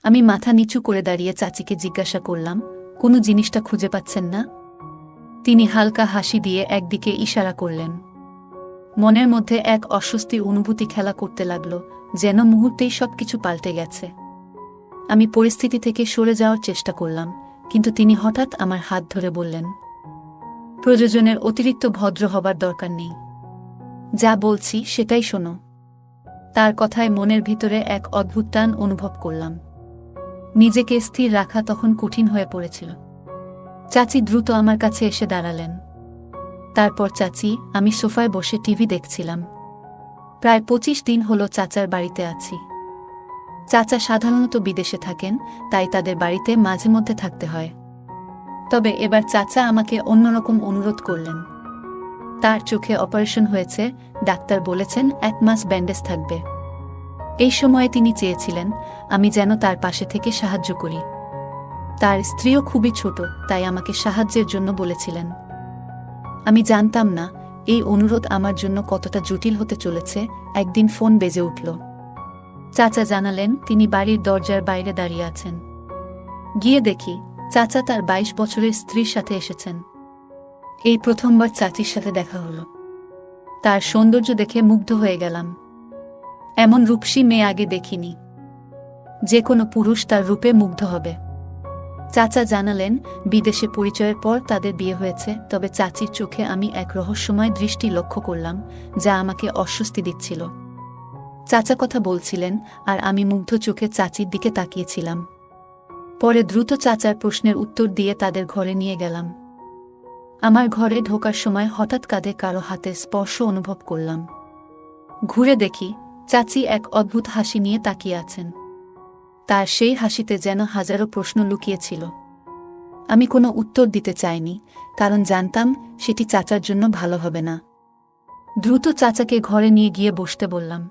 আমি মাথা নিচু করে দাঁড়িয়ে চাচিকে জিজ্ঞাসা করলাম, কোনো জিনিসটা খুঁজে পাচ্ছেন না? তিনি হালকা হাসি দিয়ে একদিকে ইশারা করলেন। মনের মধ্যে এক অস্বস্তির অনুভূতি খেলা করতে লাগল, যেন মুহূর্তেই সবকিছু পাল্টে গেছে। আমি পরিস্থিতি থেকে সরে যাওয়ার চেষ্টা করলাম, কিন্তু তিনি হঠাৎ আমার হাত ধরে বললেন, প্রয়োজনের অতিরিক্ত ভদ্র হবার দরকার নেই। যা বলছি সেটাই শোনো। তার কথায় মনের ভিতরে এক অদ্ভুত টান অনুভব করলাম। নিজেকে স্থির রাখা তখন কঠিন হয়ে পড়েছিল। চাচি দ্রুত আমার কাছে এসে দাঁড়ালেন। তারপর চাচি, আমি সোফায় বসে টিভি দেখছিলাম। প্রায় 25 দিন হলো চাচার বাড়িতে আছি। চাচা সাধারণত বিদেশে থাকেন, তাই তাদের বাড়িতে মাঝে মধ্যে থাকতে হয়। তবে এবার চাচা আমাকে অন্যরকম অনুরোধ করলেন। তার চোখে অপারেশন হয়েছে, ডাক্তার বলেছেন 1 মাস ব্যান্ডেজ থাকবে। এই সময়ে তিনি চেয়েছিলেন আমি যেন তার পাশে থেকে সাহায্য করি। তার স্ত্রীও খুবই ছোট, তাই আমাকে সাহায্যের জন্য বলেছিলেন। আমি জানতাম না এই অনুরোধ আমার জন্য কতটা জটিল হতে চলেছে। একদিন ফোন বেজে উঠল। চাচা জানালেন তিনি বাড়ির দরজার বাইরে দাঁড়িয়ে আছেন। গিয়ে দেখি চাচা তার 22 বছরের স্ত্রীর সাথে এসেছেন। এই প্রথমবার চাচির সাথে দেখা হলো। তার সৌন্দর্য দেখে মুগ্ধ হয়ে গেলাম। এমন রূপসী মেয়ে আগে দেখিনি। যে কোনো পুরুষ তার রূপে মুগ্ধ হবে। চাচা জানালেন বিদেশে পরিচয়ের পর তাদের বিয়ে হয়েছে, তবে চাচির চোখে আমি এক রহস্যময় দৃষ্টি লক্ষ্য করলাম, যা আমাকে অস্বস্তি দিচ্ছিল। চাচা কথা বলছিলেন আর আমি মুগ্ধ চোখে চাচির দিকে তাকিয়েছিলাম। পরে দ্রুত চাচার প্রশ্নের উত্তর দিয়ে তাদের ঘরে নিয়ে গেলাম। আমার ঘরে ঢোকার সময় হঠাৎ কাঁধে কারো হাতের স্পর্শ অনুভব করলাম। ঘুরে দেখি চাচি এক অদ্ভুত হাসি নিয়ে তাকিয়ে আছেন। তার সেই হাসিতে যেন হাজারো প্রশ্ন লুকিয়েছিল। আমি কোনো উত্তর দিতে চাইনি, কারণ জানতাম সেটি চাচার জন্য ভালো হবে না। দ্রুত চাচাকে ঘরে নিয়ে গিয়ে বসতে বললাম।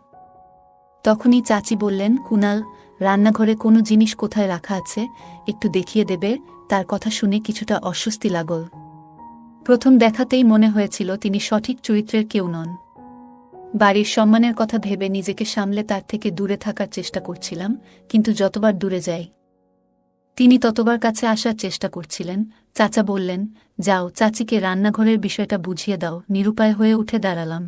তখনই চাচি বললেন, কুনাল, রান্নাঘরে কোনো জিনিস কোথায় রাখা আছে একটু দেখিয়ে দেবে। তার কথা শুনে কিছুটা অস্বস্তি লাগল। প্রথম দেখাতেই মনে হয়েছিল তিনি সঠিক চরিত্রের কেউ নন। বাড়ির সম্মানের কথা ভেবে নিজেকে সামলে তার থেকে দূরে থাকার চেষ্টা করছিলাম, কিন্তু যতবার দূরে যাই তিনি ততবার কাছে আসার চেষ্টা করছিলেন। চাচা বললেন, যাও চাচিকে রান্নাঘরের বিষয়টা বুঝিয়ে দাও। নিরুপায় হয়ে উঠে দাঁড়ালাম।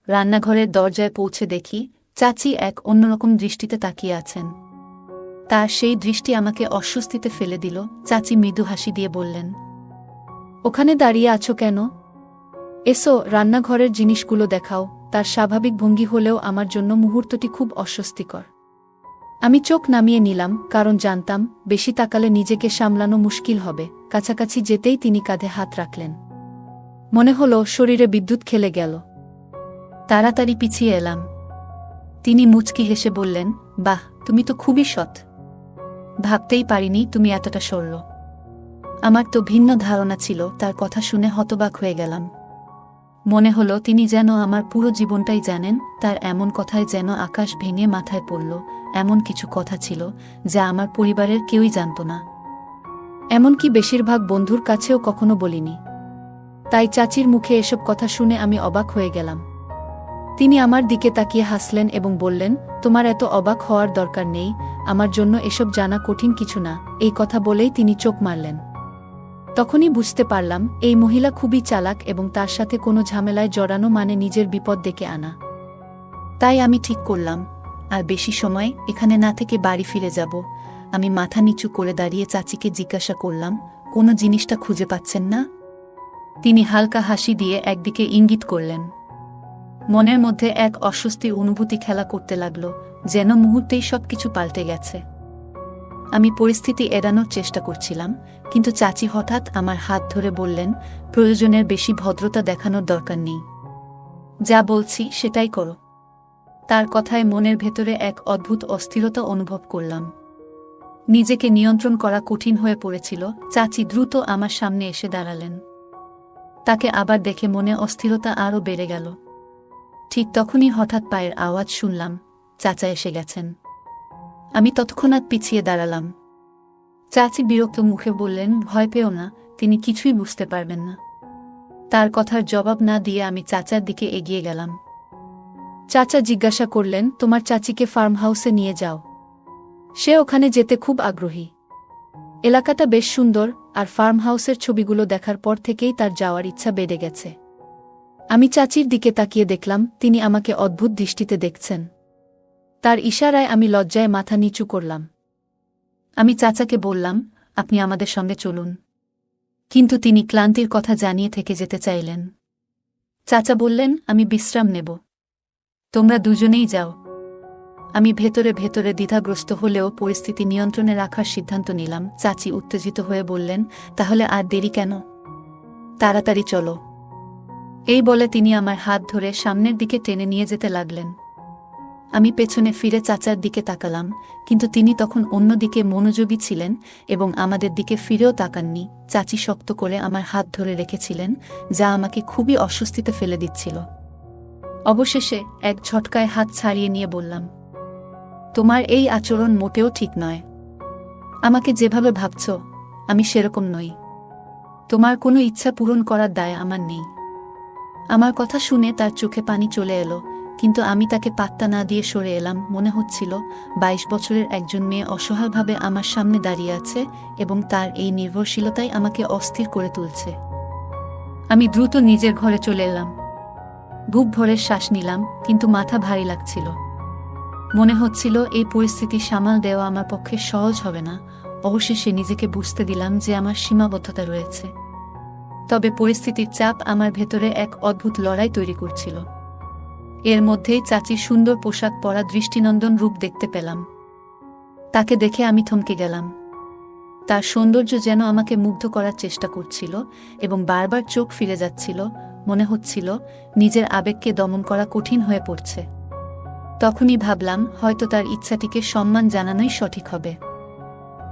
রান্নাঘরের দরজায় পৌঁছে দেখি চাচি এক অন্যরকম দৃষ্টিতে তাকিয়ে আছেন। তার সেই দৃষ্টি আমাকে অস্বস্তিতে ফেলে দিল। চাচি মৃদু হাসি দিয়ে বললেন, ওখানে দাঁড়িয়ে আছো কেন? এসো, রান্নাঘরের জিনিসগুলো দেখাও। তার স্বাভাবিক ভঙ্গি হলেও আমার জন্য মুহূর্তটি খুব অস্বস্তিকর। আমি চোখ নামিয়ে নিলাম, কারণ জানতাম বেশি তাকালে নিজেকে সামলানো মুশকিল হবে। কাছাকাছি যেতেই তিনি কাঁধে হাত রাখলেন। মনে হলো শরীরে বিদ্যুৎ খেলে গেল। তাড়াতাড়ি পিছিয়ে এলাম। তিনি মুচকি হেসে বললেন, বাহ, তুমি তো খুবই সৎ। ভাবতেই পারিনি তুমি এতটা সরল। আমার তো ভিন্ন ধারণা ছিল। তার কথা শুনে হতবাক হয়ে গেলাম। মনে হলো তিনি যেন আমার পুরো জীবনটাই জানেন। তার এমন কথায় যেন আকাশ ভেঙে মাথায় পড়ল। এমন কিছু কথা ছিল যা আমার পরিবারের কেউই জানত না, এমনকি বেশিরভাগ বন্ধুর কাছেও কখনো বলিনি। তাই চাচির মুখে এসব কথা শুনে আমি অবাক হয়ে গেলাম। তিনি আমার দিকে তাকিয়ে হাসলেন এবং বললেন, তোমার এত অবাক হওয়ার দরকার নেই। আমার জন্য এসব জানা কঠিন কিছু না। এই কথা বলেই তিনি চোখ মারলেন। তখনই বুঝতে পারলাম এই মহিলা খুবই চালাক এবং তার সাথে কোনো ঝামেলায় জড়ানো মানে নিজের বিপদ ডেকে আনা। তাই আমি ঠিক করলাম আর বেশি সময় এখানে না থেকে বাড়ি ফিরে যাব। আমি মাথা নিচু করে দাঁড়িয়ে চাচিকে জিজ্ঞাসা করলাম, কোনো জিনিসটা খুঁজে পাচ্ছেন না? তিনি হালকা হাসি দিয়ে একদিকে ইঙ্গিত করলেন। মনের মধ্যে এক অস্বস্তির অনুভূতি খেলা করতে লাগল, যেন মুহূর্তেই সবকিছু পাল্টে গেছে। আমি পরিস্থিতি এড়ানোর চেষ্টা করছিলাম, কিন্তু চাচি হঠাৎ আমার হাত ধরে বললেন, প্রয়োজনের বেশি ভদ্রতা দেখানোর দরকার নেই। যা বলছি সেটাই করো। তার কথায় মনের ভেতরে এক অদ্ভুত অস্থিরতা অনুভব করলাম। নিজেকে নিয়ন্ত্রণ করা কঠিন হয়ে পড়েছিল। চাচি দ্রুত আমার সামনে এসে দাঁড়ালেন। তাকে আবার দেখে মনে অস্থিরতা আরও বেড়ে গেল। ঠিক তখনই হঠাৎ পায়ের আওয়াজ শুনলাম, চাচা এসে গেছেন। আমি তৎক্ষণাৎ পিছিয়ে দাঁড়ালাম। চাচি বিরক্ত মুখে বললেন, ভয় পেও না, তিনি কিছুই বুঝতে পারবেন না। তার কথার জবাব না দিয়ে আমি চাচার দিকে এগিয়ে গেলাম। চাচা জিজ্ঞাসা করলেন, তোমার চাচিকে ফার্ম হাউসে নিয়ে যাও। সে ওখানে যেতে খুব আগ্রহী। এলাকাটা বেশ সুন্দর, আর ফার্ম হাউসের ছবিগুলো দেখার পর থেকেই তার যাওয়ার ইচ্ছা বেড়ে গেছে। আমি চাচির দিকে তাকিয়ে দেখলাম তিনি আমাকে অদ্ভুত দৃষ্টিতে দেখছেন। তার ইশারায় আমি লজ্জায় মাথা নিচু করলাম। আমি চাচাকে বললাম, আপনি আমাদের সঙ্গে চলুন। কিন্তু তিনি ক্লান্তির কথা জানিয়ে থেকে যেতে চাইলেন। চাচা বললেন, আমি বিশ্রাম নেব, তোমরা দুজনেই যাও। আমি ভেতরে ভেতরে দ্বিধাগ্রস্ত হলেও পরিস্থিতি নিয়ন্ত্রণে রাখার সিদ্ধান্ত নিলাম। চাচি উত্তেজিত হয়ে বললেন, তাহলে আর দেরি কেন? তাড়াতাড়ি চলো। এই বলে তিনি আমার হাত ধরে সামনের দিকে টেনে নিয়ে যেতে লাগলেন। আমি পেছনে ফিরে চাচার দিকে তাকালাম, কিন্তু তিনি তখন অন্যদিকে মনোযোগী ছিলেন এবং আমাদের দিকে ফিরেও তাকাননি। চাচি শক্ত করে আমার হাত ধরে রেখেছিলেন, যা আমাকে খুবই অস্বস্তিতে ফেলে দিচ্ছিল। অবশেষে এক ঝটকায় হাত ছাড়িয়ে নিয়ে বললাম, তোমার এই আচরণ মোটেও ঠিক নয়। আমাকে যেভাবে ভাবছ, আমি সেরকম নই। তোমার কোনো ইচ্ছা পূরণ করার দায় আমার নেই। আমার কথা শুনে তার চোখে পানি চলে এলো, কিন্তু আমি তাকে পাত্তা না দিয়ে সরে এলাম। মনে হচ্ছিল 22 বছরের একজন মেয়ে অসহায়ভাবে আমার সামনে দাঁড়িয়ে আছে এবং তার এই নির্ভরশীলতাই আমাকে অস্থির করে তুলছে। আমি দ্রুত নিজের ঘরে চলে এলাম। বুক ভরে শ্বাস নিলাম, কিন্তু মাথা ভারী লাগছিল। মনে হচ্ছিল এই পরিস্থিতি সামাল দেওয়া আমার পক্ষে সহজ হবে না। অবশেষে নিজেকে বুঝতে দিলাম যে আমার সীমাবদ্ধতা রয়েছে। তবে পরিস্থিতির চাপ আমার ভেতরে এক অদ্ভুত লড়াই তৈরি করছিল। এর মধ্যেই চাচির সুন্দর পোশাক পরা দৃষ্টিনন্দন রূপ দেখতে পেলাম। তাকে দেখে আমি থমকে গেলাম। তার সৌন্দর্য যেন আমাকে মুগ্ধ করার চেষ্টা করছিল এবং বারবার চোখ ফিরে যাচ্ছিল। মনে হচ্ছিল নিজের আবেগকে দমন করা কঠিন হয়ে পড়ছে। তখনই ভাবলাম, হয়তো তার ইচ্ছাটিকে সম্মান জানানোই সঠিক হবে।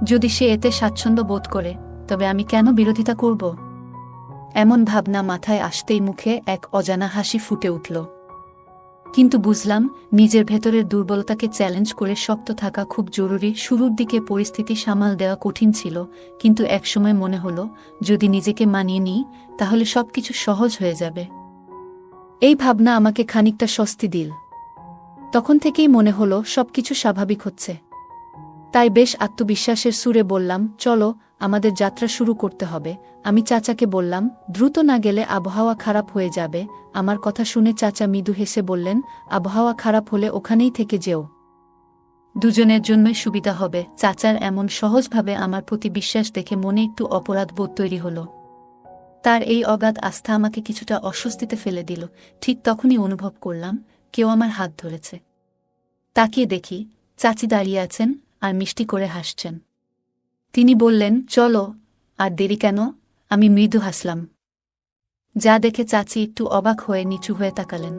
যদি সে এতে স্বাচ্ছন্দ্য বোধ করে, তবে আমি কেন বিরোধিতা করব? এমন ভাবনা মাথায় আসতেই মুখে এক অজানা হাসি ফুটে উঠল। কিন্তু বুঝলাম, নিজের ভেতরের দুর্বলতাকে চ্যালেঞ্জ করে শক্ত থাকা খুব জরুরি। শুরুর দিকে পরিস্থিতি সামাল দেওয়া কঠিন ছিল, কিন্তু একসময় মনে হলো, যদি নিজেকে মানিয়ে নিই, তাহলে সবকিছু সহজ হয়ে যাবে। এই ভাবনা আমাকে খানিকটা স্বস্তি দিল। তখন থেকেই মনে হলো সবকিছু স্বাভাবিক হচ্ছে। তাই বেশ আত্মবিশ্বাসের সুরে বললাম, চলো, আমাদের যাত্রা শুরু করতে হবে। আমি চাচাকে বললাম, দ্রুত না গেলে আবহাওয়া খারাপ হয়ে যাবে। আমার কথা শুনে চাচা মৃদু হেসে বললেন, আবহাওয়া খারাপ হলে ওখানেই থেকে যেও, দুজনের জন্যই সুবিধা হবে। চাচার এমন সহজভাবে আমার প্রতি বিশ্বাস দেখে মনে একটু অপরাধবোধ তৈরি হলো। তার এই অগাধ আস্থা আমাকে কিছুটা অস্বস্তিতে ফেলে দিল। ঠিক তখনই অনুভব করলাম, কেউ আমার হাত ধরেছে। তাকিয়ে দেখি, চাচি দাঁড়িয়ে আছেন আর মিষ্টি করে হাসছেন। তিনি বললেন, চলো, আর দেরি কেন? আমি মৃদু হাসলাম, যা দেখে চাচি একটু অবাক হয়ে নিচু হয়ে তাকালেন।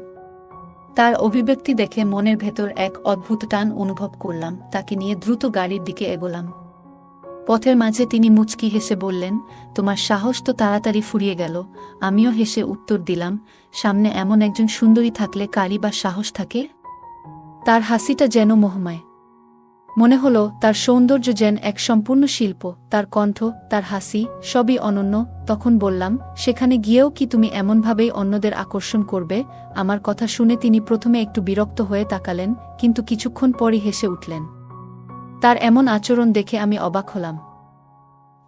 তার অভিব্যক্তি দেখে মনের ভেতর এক অদ্ভুত টান অনুভব করলাম। তাকে নিয়ে দ্রুত গাড়ির দিকে এগোলাম। পথের মাঝে তিনি মুচকি হেসে বললেন, তোমার সাহস তো তাড়াতাড়ি ফুরিয়ে গেল। আমিও হেসে উত্তর দিলাম, সামনে এমন একজন সুন্দরী থাকলে কারই বা সাহস থাকে? তার হাসিটা যেন মোহময়। মনে হলো তার সৌন্দর্য যেন এক সম্পূর্ণ শিল্প। তার কণ্ঠ, তার হাসি, সবই অনন্য। তখন বললাম, সেখানে গিয়েও কি তুমি এমনভাবেই অন্যদের আকর্ষণ করবে? আমার কথা শুনে তিনি প্রথমে একটু বিরক্ত হয়ে তাকালেন, কিন্তু কিছুক্ষণ পরই হেসে উঠলেন। তার এমন আচরণ দেখে আমি অবাক হলাম।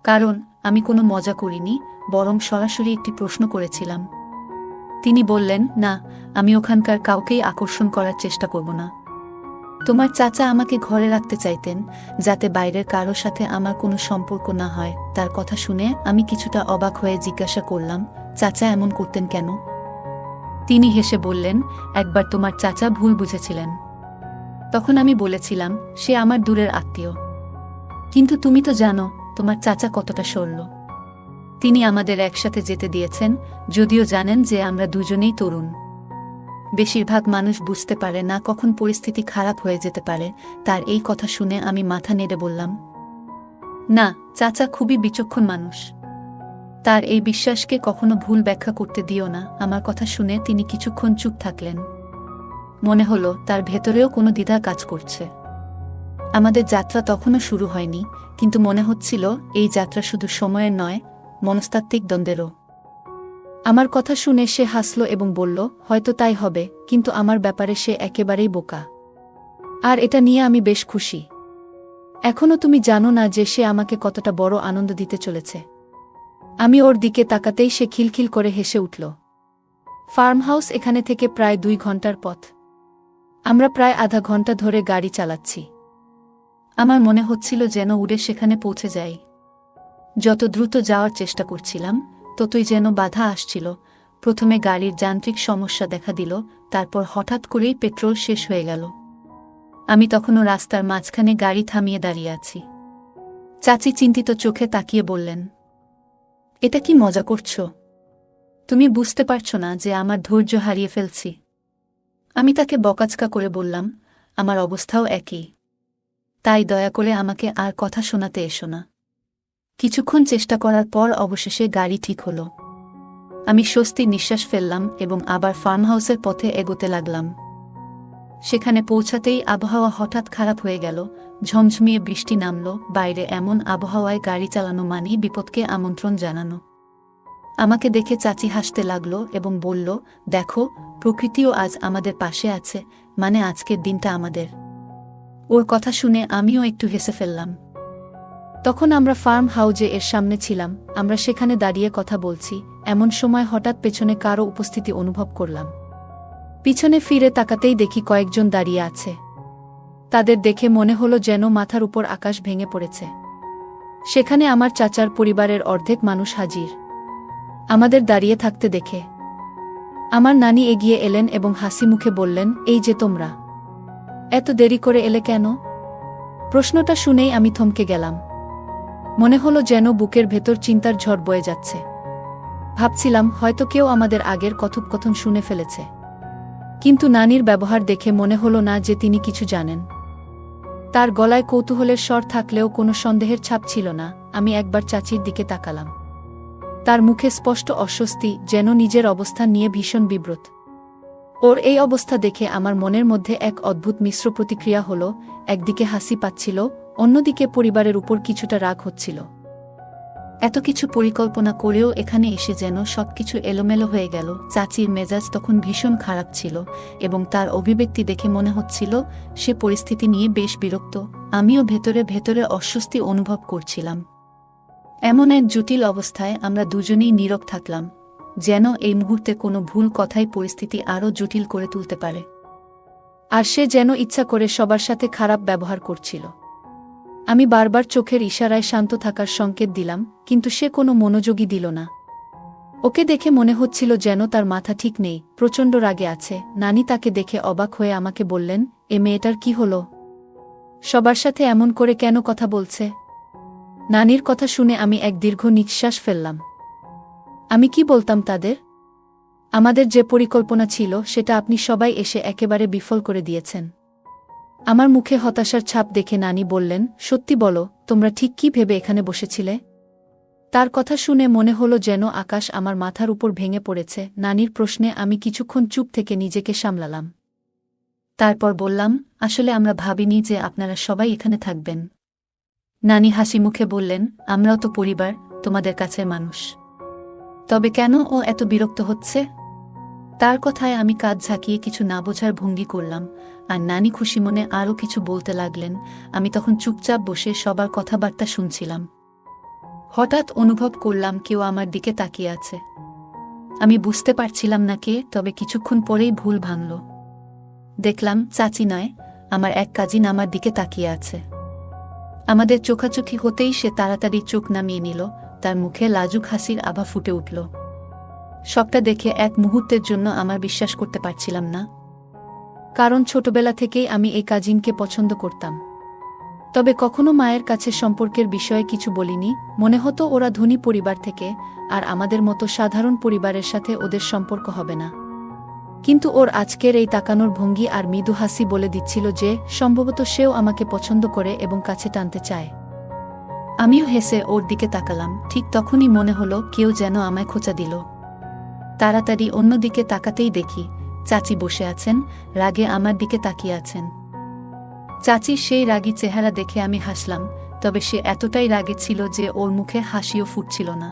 কারণ আমি কোনো মজা করিনি, বরং সরাসরি একটি প্রশ্ন করেছিলাম। তিনি বললেন, না, আমি ওখানকার কাউকেই আকর্ষণ করার চেষ্টা করব না। তোমার চাচা আমাকে ঘরে রাখতে চাইতেন, যাতে বাইরের কারো সাথে আমার কোনো সম্পর্ক না হয়। তার কথা শুনে আমি কিছুটা অবাক হয়ে জিজ্ঞাসা করলাম, চাচা এমন করতেন কেন? তিনি হেসে বললেন, একবার তোমার চাচা ভুল বুঝেছিলেন। তখন আমি বলেছিলাম, সে আমার দূরের আত্মীয়। কিন্তু তুমি তো জানো তোমার চাচা কতটা সরল। তিনি আমাদের একসাথে যেতে দিয়েছেন, যদিও জানেন যে আমরা দুজনেই তরুণ। বেশিরভাগ মানুষ বুঝতে পারে না কখন পরিস্থিতি খারাপ হয়ে যেতে পারে। তার এই কথা শুনে আমি মাথা নেড়ে বললাম, না, চাচা খুবই বিচক্ষণ মানুষ। তার এই বিশ্বাসকে কখনো ভুল ব্যাখ্যা করতে দিও না। আমার কথা শুনে তিনি কিছুক্ষণ চুপ থাকলেন। মনে হলো তার ভেতরেও কোনো দ্বিধা কাজ করছে। আমাদের যাত্রা তখনও শুরু হয়নি, কিন্তু মনে হচ্ছিল এই যাত্রা শুধু সময়ের নয়, মনস্তাত্ত্বিক দ্বন্দ্বেরও। আমার কথা শুনে সে হাসল এবং বলল, হয়তো তাই হবে, কিন্তু আমার ব্যাপারে সে একেবারেই বোকা। আর এটা নিয়ে আমি বেশ খুশি। এখনো তুমি জানো না যে সে আমাকে কতটা বড় আনন্দ দিতে চলেছে। আমি ওর দিকে তাকাতেই সে খিলখিল করে হেসে উঠল। ফার্ম হাউস এখানে থেকে প্রায় 2 ঘন্টার পথ। আমরা প্রায় আধা ঘন্টা ধরে গাড়ি চালাচ্ছি। আমার মনে হচ্ছিল যেন উড়ে সেখানে পৌঁছে যাই। যত দ্রুত যাওয়ার চেষ্টা করছিলাম ততই যেন বাধা আসছিল। প্রথমে গাড়ির যান্ত্রিক সমস্যা দেখা দিল, তারপর হঠাৎ করেই পেট্রোল শেষ হয়ে গেল। আমি তখনও রাস্তার মাঝখানে গাড়ি থামিয়ে দাঁড়িয়ে আছি। চাচি চিন্তিত চোখে তাকিয়ে বললেন, এটা কি মজা করছো? তুমি বুঝতে পারছো না যে আমার ধৈর্য হারিয়ে ফেলছি? আমি তাকে বকাঝকা করে বললাম, আমার অবস্থাও একই। তাই দয়া করে আমাকে আর কথা শোনাতে এসো না। কিছুক্ষণ চেষ্টা করার পর অবশেষে গাড়ি ঠিক হলো। আমি স্বস্তির নিঃশ্বাস ফেললাম এবং আবার ফার্ম হাউসের পথে এগোতে লাগলাম। সেখানে পৌঁছাতেই আবহাওয়া হঠাৎ খারাপ হয়ে গেল। ঝমঝমিয়ে বৃষ্টি নামল। বাইরে এমন আবহাওয়ায় গাড়ি চালানো মানেই বিপদকে আমন্ত্রণ জানানো। আমাকে দেখে চাচি হাসতে লাগল এবং বলল, দেখো, প্রকৃতিও আজ আমাদের পাশে আছে, মানে আজকের দিনটা আমাদের। ওর কথা শুনে আমিও একটু হেসে ফেললাম। তখন আমরা ফার্ম হাউজে এর সামনে ছিলাম। আমরা সেখানে দাঁড়িয়ে কথা বলছি, এমন সময় হঠাৎ পেছনে কারও উপস্থিতি অনুভব করলাম। পিছনে ফিরে তাকাতেই দেখি কয়েকজন দাঁড়িয়ে আছে। তাদের দেখে মনে হলো যেন মাথার উপর আকাশ ভেঙে পড়েছে। সেখানে আমার চাচার পরিবারের অর্ধেক মানুষ হাজির। আমাদের দাঁড়িয়ে থাকতে দেখে আমার নানি এগিয়ে এলেন এবং হাসি মুখে বললেন, এই যে তোমরা, এত দেরি করে এলে কেন? প্রশ্নটা শুনেই আমি থমকে গেলাম। মনে হলো যেন বুকের ভেতর চিন্তার ঝড় বয়ে যাচ্ছে। ভাবছিলাম হয়তো কেউ আমাদের আগের কথোপকথন শুনে ফেলেছে। কিন্তু নানির ব্যবহার দেখে মনে হলো না যে তিনি কিছু জানেন। তার গলায় কৌতূহলের স্বর থাকলেও কোনো সন্দেহের ছাপ ছিল না। আমি একবার চাচির দিকে তাকালাম। তার মুখে স্পষ্ট অস্বস্তি, যেন নিজের অবস্থান নিয়ে ভীষণ বিব্রত। ওর এই অবস্থা দেখে আমার মনের মধ্যে এক অদ্ভুত মিশ্র প্রতিক্রিয়া হলো। একদিকে হাসি পাচ্ছিল, অন্যদিকে পরিবারের উপর কিছুটা রাগ হচ্ছিল। এত কিছু পরিকল্পনা করেও এখানে এসে যেন সবকিছু এলোমেলো হয়ে গেল। চাচির মেজাজ তখন ভীষণ খারাপ ছিল এবং তার অভিব্যক্তি দেখে মনে হচ্ছিল সে পরিস্থিতি নিয়ে বেশ বিরক্ত। আমিও ভেতরে ভেতরে অস্বস্তি অনুভব করছিলাম। এমন এক জটিল অবস্থায় আমরা দুজনেই নীরব থাকলাম, যেন এই মুহূর্তে কোনো ভুল কথাই পরিস্থিতি আরও জটিল করে তুলতে পারে। আর সে যেন ইচ্ছা করে সবার সাথে খারাপ ব্যবহার করছিল। আমি বারবার চোখের ইশারায় শান্ত থাকার সংকেত দিলাম, কিন্তু সে কোনো মনোযোগই দিল না। ওকে দেখে মনে হচ্ছিল যেন তার মাথা ঠিক নেই, প্রচণ্ড রাগে আছে। নানি তাকে দেখে অবাক হয়ে আমাকে বললেন, এ মেয়েটার কি হলো? সবার সাথে এমন করে কেন কথা বলছে? নানির কথা শুনে আমি এক দীর্ঘ নিঃশ্বাস ফেললাম। আমি কি বলতাম তাদের? আমাদের যে পরিকল্পনা ছিল সেটা আপনি সবাই এসে একেবারে বিফল করে দিয়েছেন। আমার মুখে হতাশার ছাপ দেখে নানি বললেন, সত্যি বলো, তোমরা ঠিক কি ভেবে এখানে বসেছিলে? তার কথা শুনে মনে হলো যেন আকাশ আমার মাথার উপর ভেঙে পড়েছে। নানির প্রশ্নে আমি কিছুক্ষণ চুপ থেকে নিজেকে সামলালাম। তারপর বললাম, আসলে আমরা ভাবিনি যে আপনারা সবাই এখানে থাকবেন। নানি হাসি মুখে বললেন, আমরাও তো পরিবার, তোমাদের কাছের মানুষ। তবে কেন ও এত বিরক্ত হচ্ছে? তার কথায় আমি কাঁধ ঝাঁকিয়ে কিছু না বোঝার ভঙ্গি করলাম, আর নানি খুশি মনে আরও কিছু বলতে লাগলেন। আমি তখন চুপচাপ বসে সবার কথাবার্তা শুনছিলাম। হঠাৎ অনুভব করলাম কেউ আমার দিকে তাকিয়ে আছে। আমি বুঝতে পারছিলাম না কে, তবে কিছুক্ষণ পরেই ভুল ভাঙল। দেখলাম চাচি নয়, আমার এক কাজিন আমার দিকে তাকিয়ে আছে। আমাদের চোখাচোখি হতেই সে তাড়াতাড়ি চোখ নামিয়ে নিল। তার মুখে লাজুক হাসির আভা ফুটে উঠল। সবটা দেখে এক মুহূর্তের জন্য আমার বিশ্বাস করতে পারছিলাম না, কারণ ছোটবেলা থেকেই আমি এই কাজিনকে পছন্দ করতাম। তবে কখনো মায়ের কাছে সম্পর্কের বিষয়ে কিছু বলিনি। মনে হতো ওরা ধনী পরিবার থেকে, আর আমাদের মতো সাধারণ পরিবারের সাথে ওদের সম্পর্ক হবে না। কিন্তু ওর আজকের এই তাকানোর ভঙ্গি আর মৃদু হাসি বলে দিচ্ছিল যে সম্ভবত সেও আমাকে পছন্দ করে এবং কাছে টানতে চায়। আমিও হেসে ওর দিকে তাকালাম। ঠিক তখনই মনে হলো কেউ যেন আমায় খোঁচা দিল। তাড়াতাড়ি অন্যদিকে তাকাতেই দেখি চাচি বসে আছেন, রাগে আমার দিকে তাকিয়ে আছেন। চাচির সেই রাগী চেহারা দেখে আমি হাসলাম, তবে সে এতটাই রাগে ছিল যে ওর মুখে হাসিও ফুটছিল না।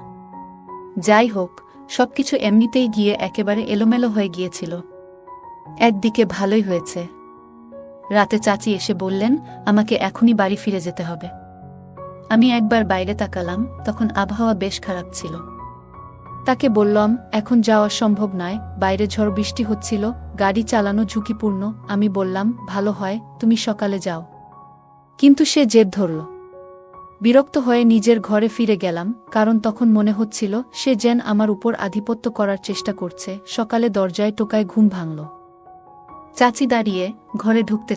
যাই হোক, সবকিছু এমনিতেই গিয়ে একেবারে এলোমেলো হয়ে গিয়েছিল। একদিকে ভালোই হয়েছে, রাতে চাচি এসে বললেন, আমাকে এখনই বাড়ি ফিরে যেতে হবে। আমি একবার বাইরে তাকালাম, তখন আবহাওয়া বেশ খারাপ ছিল। তাকে বললাম, এখন যাওয়া সম্ভব নয়, বাইরে ঝড় বৃষ্টি হচ্ছিল, গাড়ি চালানো ঝুঁকিপূর্ণ। আমি বললাম, ভালো হয় তুমি সকালে যাও। কিন্তু সে জেদ ধরল। বিরক্ত হয়ে নিজের ঘরে ফিরে গেলাম, কারণ তখন মনে হচ্ছিল সে যেন আমার উপর আধিপত্য করার চেষ্টা করছে। সকালে দরজায় টোকায় ঘুম ভাঙল। চাচি দাঁড়িয়ে ঘরে ঢুকতে